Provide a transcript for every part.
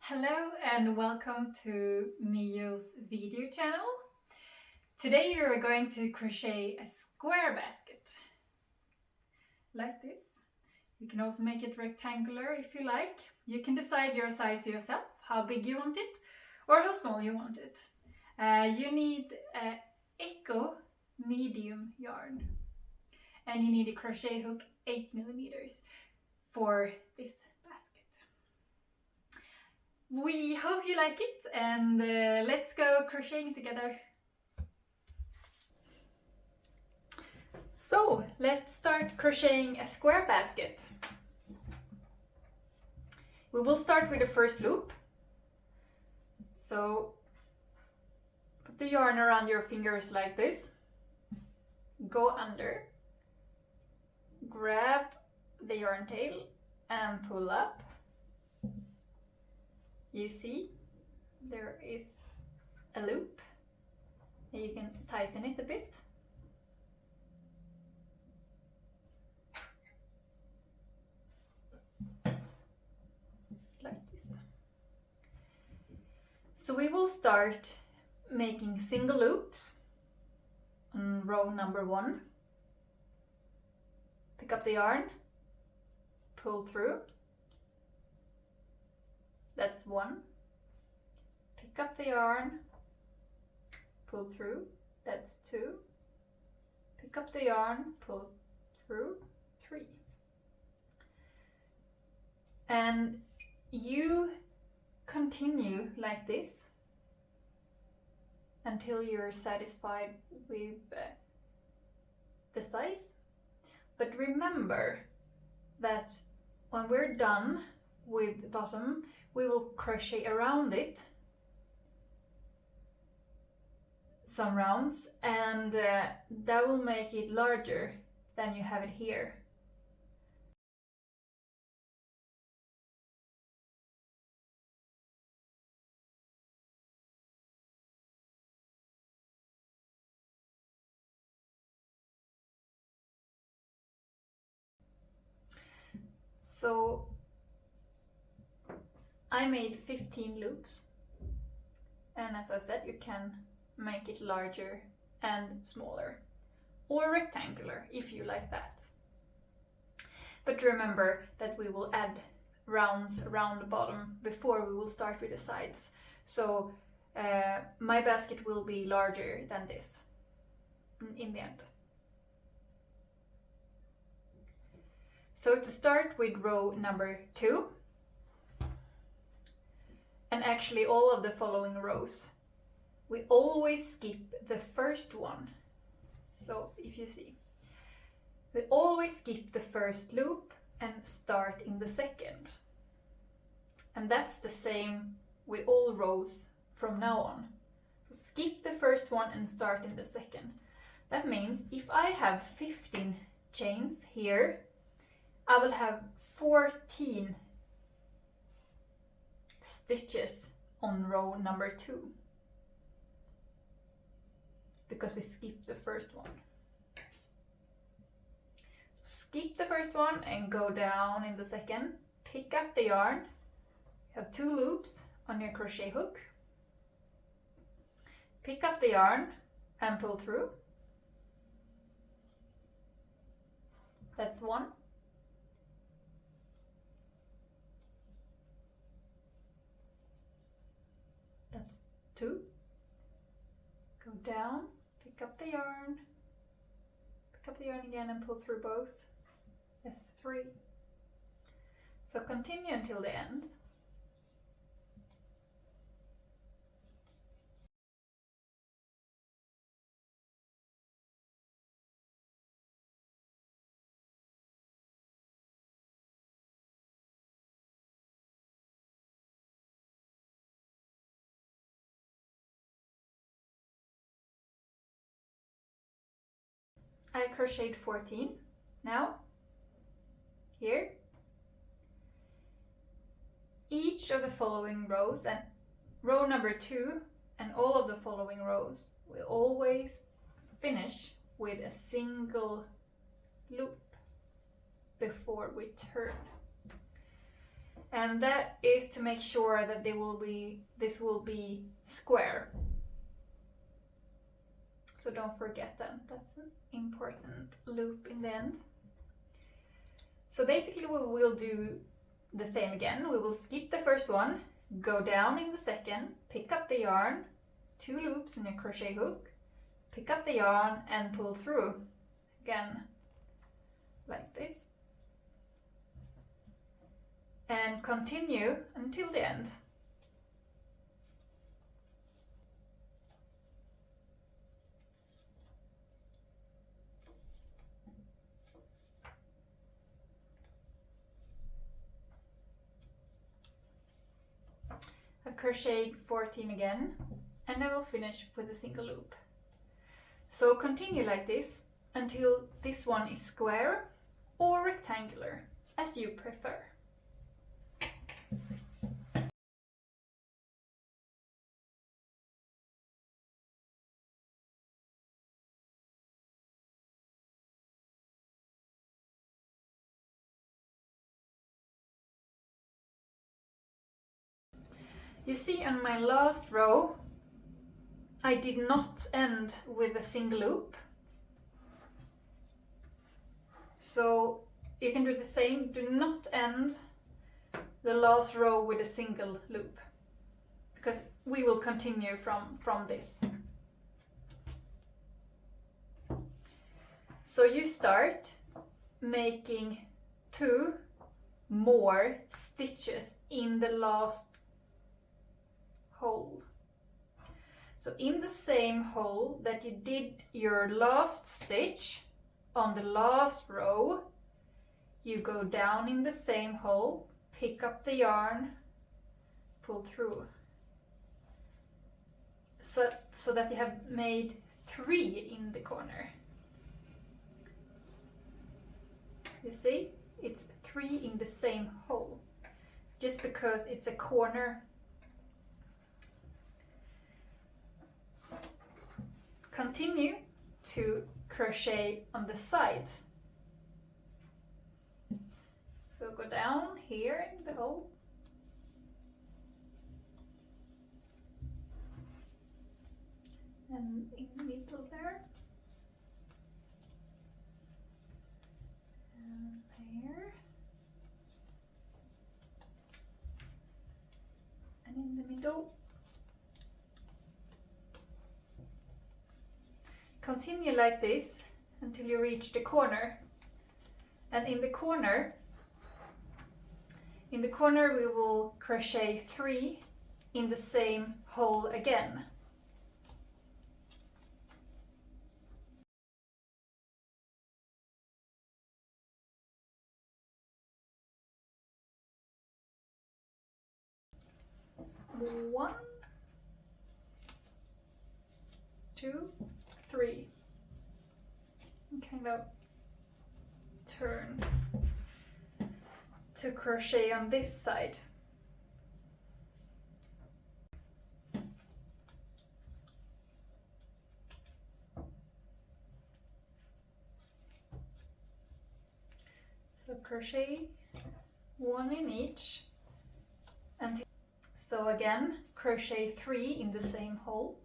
Hello and welcome to Mio's video channel. Today we are going to crochet a square basket like this. You can also make it rectangular if you like. You can decide your size yourself, how big you want it or how small you want it. You need an EKO Medium yarn and you need a crochet hook 8mm for this. We hope you like it and let's go crocheting together. So let's start crocheting a square basket. We will start with the first loop. So put the yarn around your fingers like this. Go under. Grab the yarn tail and pull up. You see, there is a loop, and you can tighten it a bit. Like this. So we will start making single loops on row number 1. Pick up the yarn, pull through. That's 1. Pick up the yarn, pull through. That's 2. Pick up the yarn, pull through. 3. And you continue like this until you're satisfied with the size. But remember that when we're done with the bottom, we will crochet around it some rounds, and that will make it larger than you have it here. So I made 15 loops, and as I said, you can make it larger and smaller or rectangular if you like that. But remember that we will add rounds around the bottom before we will start with the sides. So my basket will be larger than this in the end. So to start with row number 2, and actually all of the following rows, we always skip the first one. So if you see, we always skip the first loop and start in the second. And that's the same with all rows from now on. So skip the first one and start in the second. That means if I have 15 chains here, I will have 14 stitches on row number 2 because we skipped the first one. So skip the first one and go down in the second. Pick up the yarn. You have 2 loops on your crochet hook. Pick up the yarn and pull through. That's 1. That's 2. Go down, pick up the yarn again and pull through both. That's 3. So continue until the end. I crocheted 14 now, here. Each of the following rows, and row number 2 and all of the following rows, will always finish with a single loop before we turn. and that is to make sure that this will be square. So don't forget that, that's an important loop in the end. So basically we will do the same again. We will skip the first one, go down in the second, pick up the yarn, 2 loops in a crochet hook, pick up the yarn and pull through. Again, like this. And continue until the end. I've crocheted 14 again, and I will finish with a single loop. So continue like this until this one is square or rectangular, as you prefer. You see on my last row, I did not end with a single loop. So you can do the same, do not end the last row with a single loop, because we will continue from this. So you start making 2 more stitches in the last hole. So in the same hole that you did your last stitch on the last row, you go down in the same hole, pick up the yarn, pull through. So that you have made 3 in the corner. You see? It's 3 in the same hole, just because it's a corner. Continue to crochet on the side. So go down here in the hole. And in the middle there. And there. And in the middle. Continue like this until you reach the corner. And in the corner we will crochet 3 in the same hole again. One, 2, 3. Kind of turn to crochet on this side. So crochet 1 in each until, so again crochet 3 in the same hole.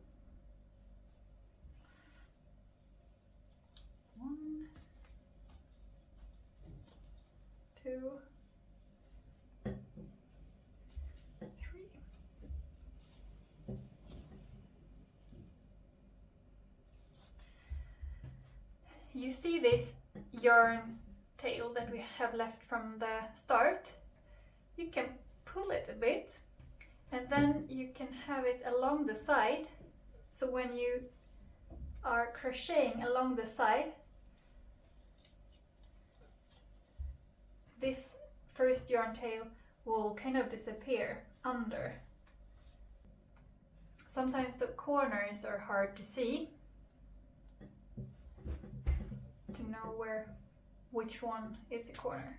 1, 2, 3. You see this yarn tail that we have left from the start? You can pull it a bit, and then you can have it along the side. So when you are crocheting along the side, this first yarn tail will kind of disappear under. Sometimes the corners are hard to see, to know which one is the corner.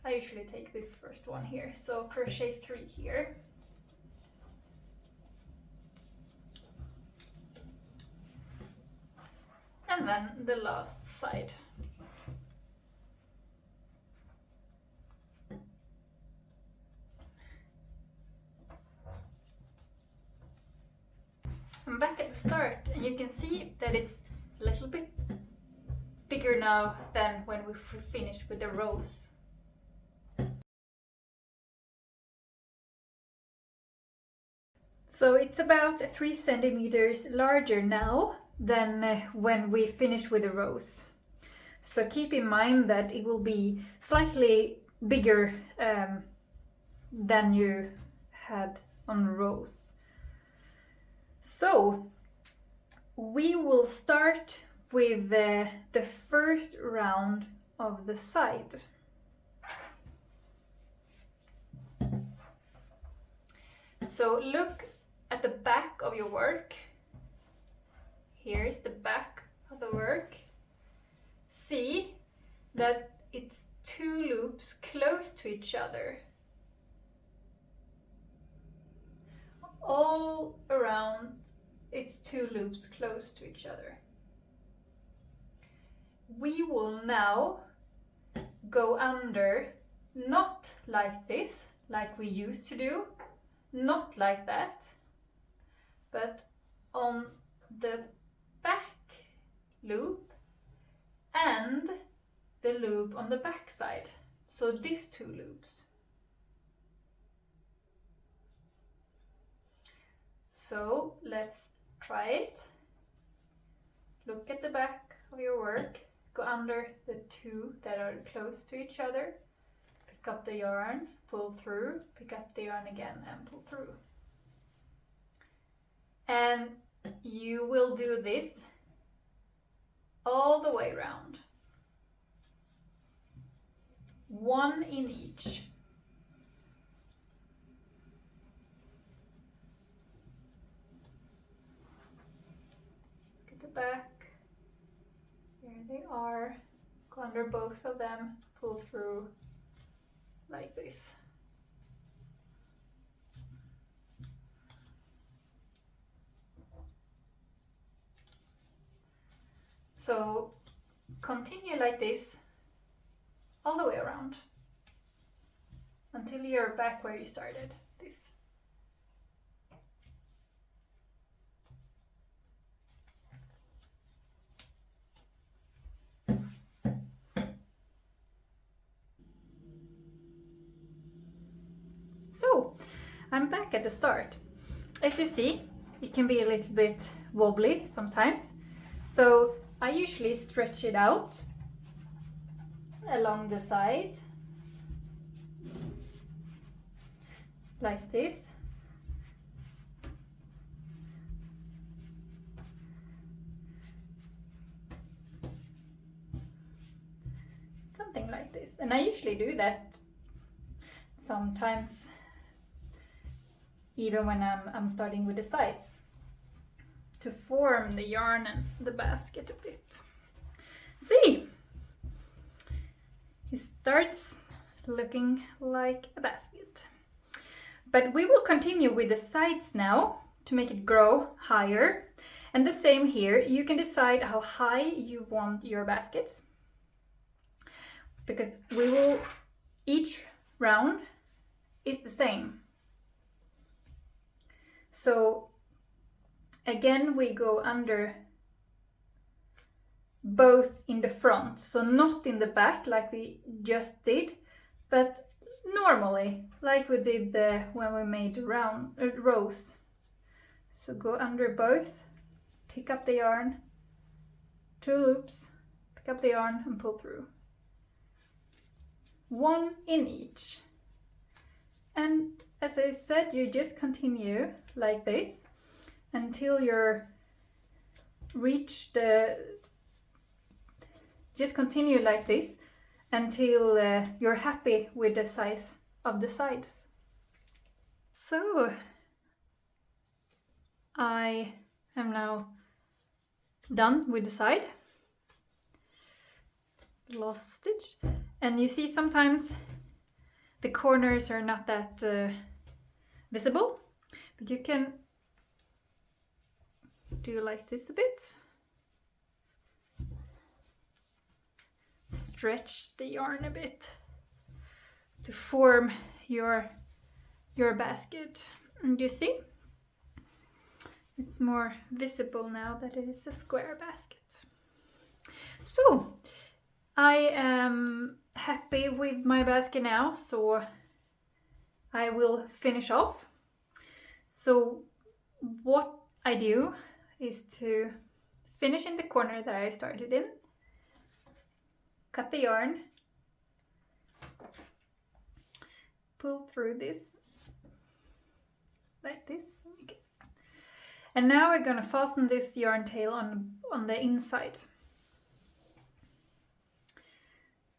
I usually take this first one here, so crochet 3 here. And then the last side. I'm back at the start, and you can see that it's a little bit bigger now than when we finished with the rows. So it's about 3 centimeters larger now than when we finished with the rows. So keep in mind that it will be slightly bigger than you had on rows. So we will start with the first round of the side. So look at the back of your work. Here's the back of the work. See that it's 2 loops close to each other. All around, it's 2 loops close to each other. We will now go under, not like this, like we used to do, not like that, but on the back loop and the loop on the back side. So these 2 loops. So let's try it. Look at the back of your work, go under the 2 that are close to each other, pick up the yarn, pull through, pick up the yarn again and pull through. And you will do this all the way around. 1 in each. Look at the back. Here they are. Go under both of them, pull through like this. So continue like this all the way around until you're back where you started this. So I'm back at the start. As you see, it can be a little bit wobbly sometimes. So I usually stretch it out along the side like this. Something like this. And I usually do that sometimes even when I'm starting with the sides, to form the yarn and the basket a bit. See, it starts looking like a basket. But we will continue with the sides now to make it grow higher. And the same here, you can decide how high you want your basket, because we will, each round is the same. So again, we go under both in the front, so not in the back like we just did, but normally like we did when we made rows. So go under both, pick up the yarn, 2 loops, pick up the yarn and pull through. 1 in each. And as I said, you just continue like this until you're reach the, just continue like this until you're happy with the size of the sides. So I am now done with the side, last stitch, and you see sometimes the corners are not that visible, but you can do like this a bit. Stretch the yarn a bit to form your basket. And you see, It's more visible now that it is a square basket. So I am happy with my basket now, so I will finish off. So what I do is to finish in the corner that I started in, cut the yarn, pull through this like this. Okay. And now we're gonna fasten this yarn tail on the inside.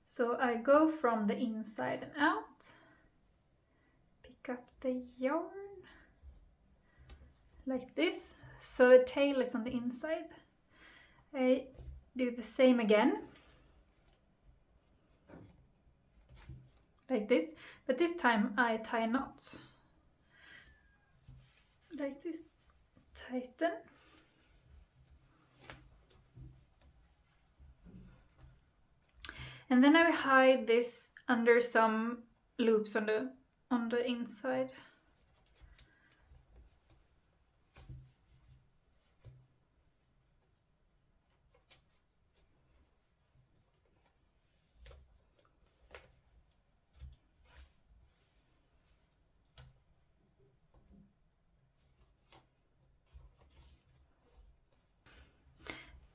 So I go from the inside and out, pick up the yarn like this, so the tail is on the inside. I do the same again, like this, but this time I tie a knot, like this, tighten, and then I hide this under some loops on the inside.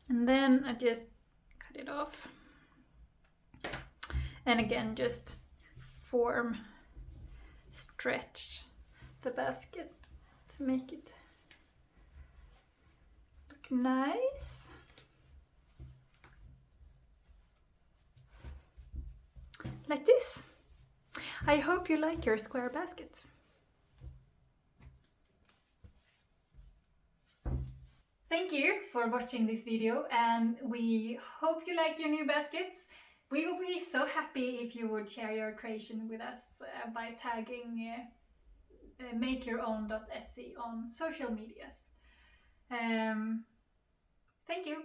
And then I just cut it off. And again, just stretch the basket to make it look nice. Like this. I hope you like your square basket. Thank you for watching this video, and we hope you like your new baskets. We will be so happy if you would share your creation with us by tagging makeyourown.se on social medias. Thank you.